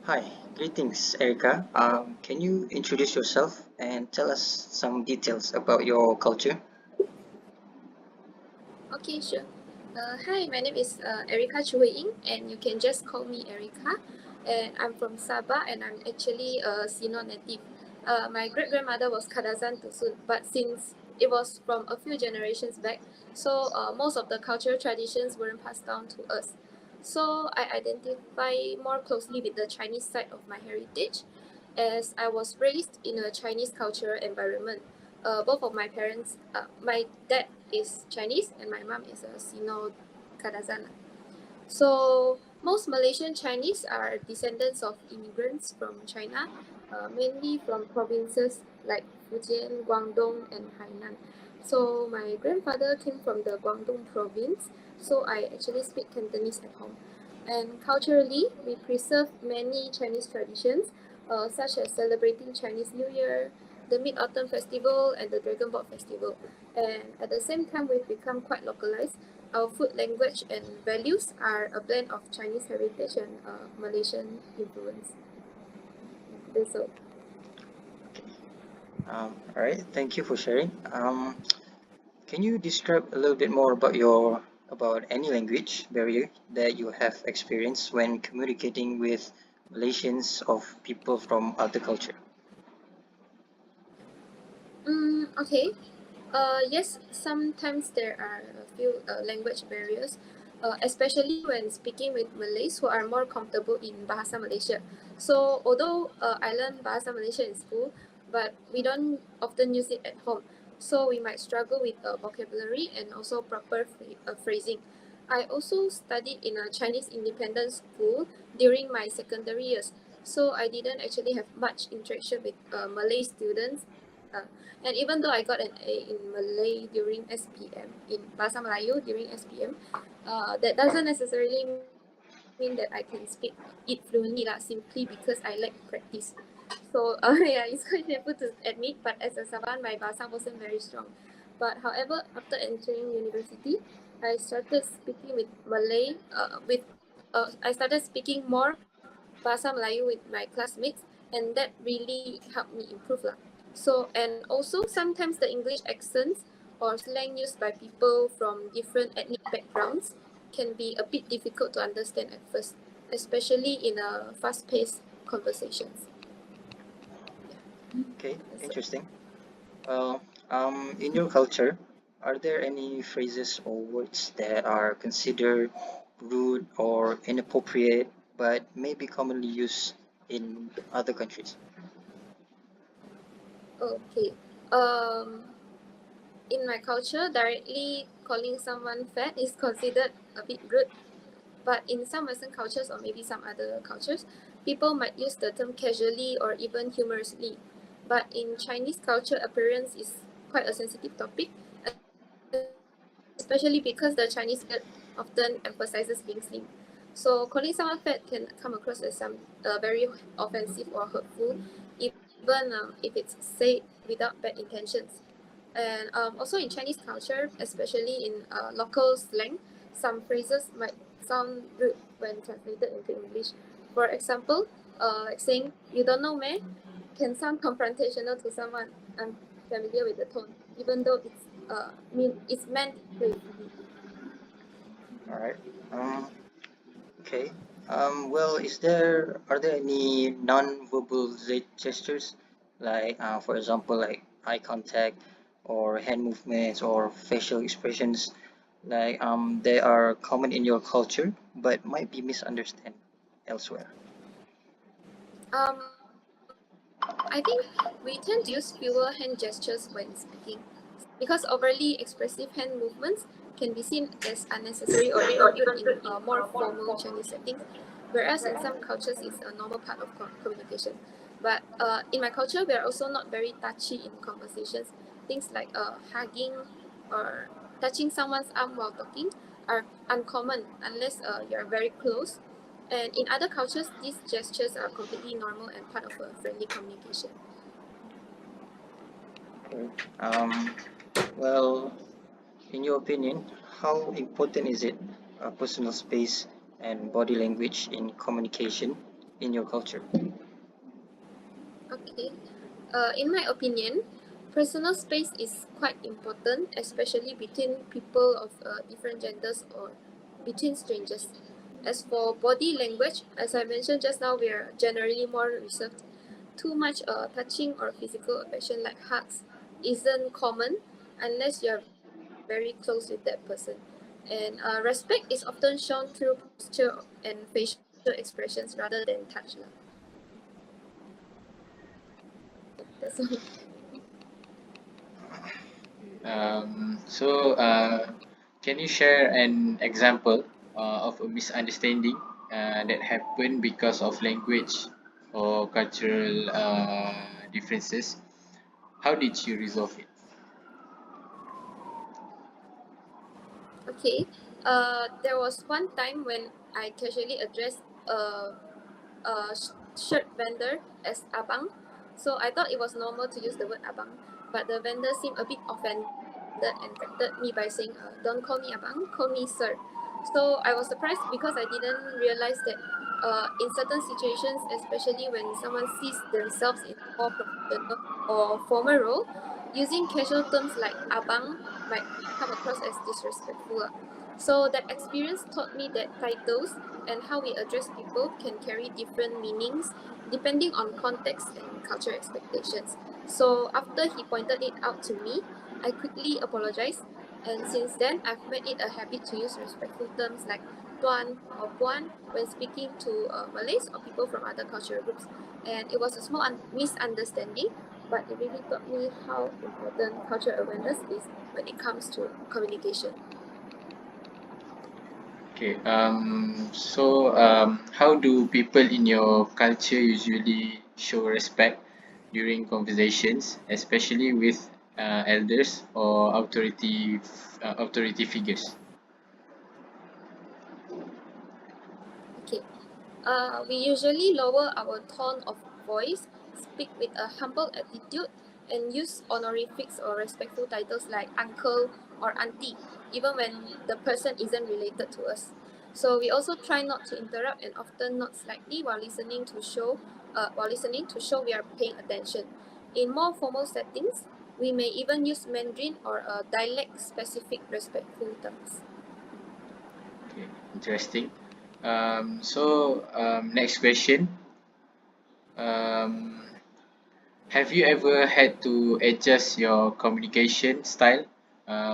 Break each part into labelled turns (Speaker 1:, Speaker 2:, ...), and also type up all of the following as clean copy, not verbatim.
Speaker 1: Hi, greetings, Erica. Can you introduce yourself and tell us some details about your culture?
Speaker 2: Okay, sure. Hi, my name is Erica Chuhui and you can just call me Erica. And I'm from Sabah, and I'm actually a Sino native. My great grandmother was Kadazan Tusun, but since it was from a few generations back, so most of the cultural traditions weren't passed down to us. So I identify more closely with the Chinese side of my heritage, as I was raised in a Chinese cultural environment. Both of my parents, my dad is Chinese and my mom is a Sino Kadazan. So most Malaysian Chinese are descendants of immigrants from China, mainly from provinces like Fujian, Guangdong, and Hainan. So my grandfather came from the Guangdong province, so I actually speak Cantonese at home. And culturally, we preserve many Chinese traditions, such as celebrating Chinese New Year, the Mid Autumn Festival, and the Dragon Boat Festival. And at the same time, we've become quite localized. Our food, language, and values are a blend of Chinese heritage and Malaysian influence. That's all.
Speaker 1: Okay. All right. Thank you for sharing. Can you describe a little bit more about about any language barrier that you have experienced when communicating with Malaysians of people from other culture?
Speaker 2: Okay. Yes, sometimes there are a few language barriers, especially when speaking with Malays who are more comfortable in Bahasa Malaysia. So, although I learned Bahasa Malaysia in school, but we don't often use it at home. So, we might struggle with vocabulary and also proper phrasing. I also studied in a Chinese independent school during my secondary years. So, I didn't actually have much interaction with Malay students. Uh, and even though I got an A in Malay during SPM, in Bahasa Melayu during SPM, that doesn't necessarily mean that I can speak it fluently lah, simply because I lack practice. So yeah, it's quite painful to admit, but as a Saban, my Bahasa wasn't very strong. But however, after entering university, I started speaking with Malay, I started speaking more Bahasa Melayu with my classmates, and that really helped me improve lah. So, and also sometimes the English accents or slang used by people from different ethnic backgrounds can be a bit difficult to understand at first, especially in a fast-paced conversations.
Speaker 1: Okay,
Speaker 2: That's all.
Speaker 1: interesting. Well, in your culture, are there any phrases or words that are considered rude or inappropriate but may be commonly used in other countries?
Speaker 2: Okay. In my culture, directly calling someone fat is considered a bit rude. But in some Western cultures or maybe some other cultures, people might use the term casually or even humorously. But in Chinese culture, appearance is quite a sensitive topic, especially because the Chinese diet often emphasizes being slim. So calling someone fat can come across as some very offensive or hurtful, even if it's said without bad intentions. And also in Chinese culture, especially in local slang, some phrases might sound rude when translated into English. For example, like saying "you don't know me" can sound confrontational to someone unfamiliar with the tone, even though it's meant playfully.
Speaker 1: All right. Um, okay. Well, are there any non-verbal gestures, like, for example, like eye contact or hand movements or facial expressions, like they are common in your culture but might be misunderstood elsewhere?
Speaker 2: Um, I think we tend to use fewer hand gestures when speaking, because overly expressive hand movements can be seen as unnecessary or even rude in more formal Chinese settings, whereas in some cultures it's a normal part of communication. But in my culture, we are also not very touchy in conversations. Things like hugging or touching someone's arm while talking are uncommon unless you're very close. And in other cultures, these gestures are completely normal and part of a friendly communication.
Speaker 1: Okay. Well, in your opinion, how important is it, personal space and body language in communication? in your culture?
Speaker 2: Okay. In my opinion, personal space is quite important, especially between people of different genders or between strangers. As for body language, as I mentioned just now, we are generally more reserved. Too much touching or physical affection like hugs isn't common unless you are very close with that person. And respect is often shown through posture and facial expressions rather than touch. That's all.
Speaker 1: Can you share an example of a misunderstanding that happened because of language or cultural differences? How did you resolve it?
Speaker 2: Okay. There was one time when I casually addressed a shirt vendor as abang. So I thought it was normal to use the word abang, but the vendor seemed a bit offended and corrected me by saying, "Don't call me abang, call me sir." So I was surprised because I didn't realize that in certain situations, especially when someone sees themselves in a more professional or formal role, using casual terms like abang might come across as disrespectful. So that experience taught me that titles and how we address people can carry different meanings depending on context and cultural expectations. So after he pointed it out to me, I quickly apologized, and since then I've made it a habit to use respectful terms like tuan or puan when speaking to Malays or people from other cultural groups. And it was a small misunderstanding, but it really taught me how important cultural awareness is when it comes to communication.
Speaker 1: Okay. How do people in your culture usually show respect during conversations, especially with elders or authority figures?
Speaker 2: Okay. We usually lower our tone of voice, speak with a humble attitude, and use honorifics or respectful titles like uncle or auntie, even when the person isn't related to us. So we also try not to interrupt and often nod slightly while listening to show we are paying attention. In more formal settings, we may even use Mandarin or a dialect specific respectful terms.
Speaker 1: Okay, interesting. Next question. Um, have you ever had to adjust your communication style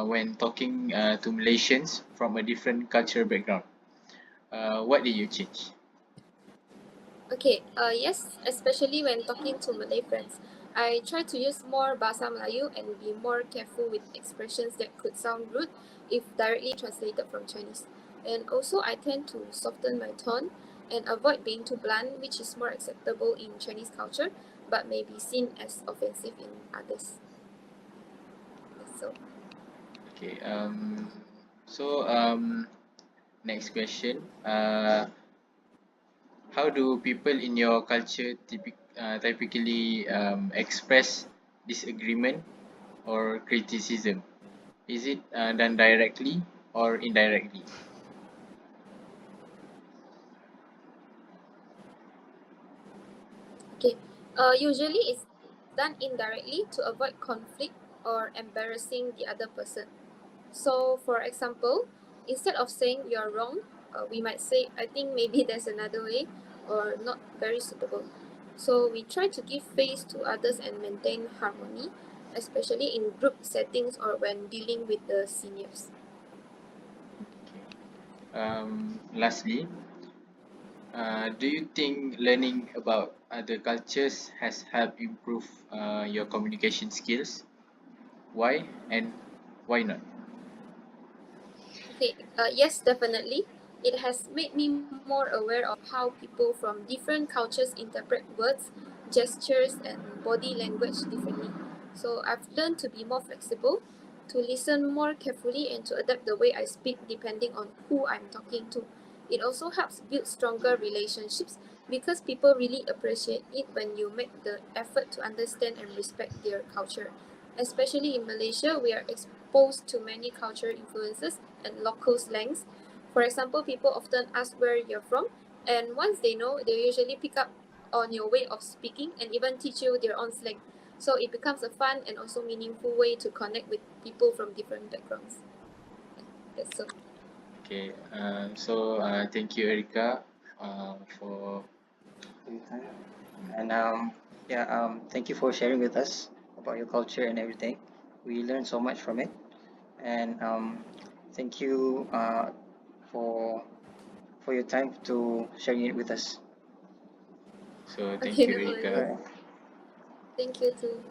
Speaker 1: when talking to Malaysians from a different cultural background? What did you change?
Speaker 2: Okay, yes, especially when talking to Malay friends. I try to use more Bahasa Melayu and be more careful with expressions that could sound rude if directly translated from Chinese. And also, I tend to soften my tone and avoid being too blunt, which is more acceptable in Chinese culture but may be seen as offensive in others. So,
Speaker 1: Okay. So Next question. How do people in your culture typically express disagreement or criticism? Is it done directly or indirectly?
Speaker 2: okay, usually it's done indirectly to avoid conflict or embarrassing the other person. So, for example, instead of saying you're wrong, we might say, I think maybe there's another way or not very suitable. So, we try to give face to others and maintain harmony, especially in group settings or when dealing with the seniors.
Speaker 1: Lastly, do you think learning about other cultures has helped improve your communication skills? Why and why not?
Speaker 2: Okay, yes, definitely. It has made me more aware of how people from different cultures interpret words, gestures, and body language differently. So I've learned to be more flexible, to listen more carefully, and to adapt the way I speak depending on who I'm talking to. It also helps build stronger relationships because people really appreciate it when you make the effort to understand and respect their culture. Especially in Malaysia, we are exposed to many cultural influences and local slangs. For example, people often ask where you're from, And once they know, they usually pick up on your way of speaking and even teach you their own slang. So it becomes a fun and also meaningful way to connect with people from different backgrounds. That's so.
Speaker 3: Okay. Thank you, Erika, for
Speaker 1: And yeah, thank you for sharing with us about your culture and everything. We learned so much from it. And thank you for your time to sharing it with us.
Speaker 3: so thank
Speaker 2: Okay,
Speaker 3: you,
Speaker 2: no
Speaker 3: Erika.
Speaker 2: worries.
Speaker 1: Alright.
Speaker 2: Thank you too.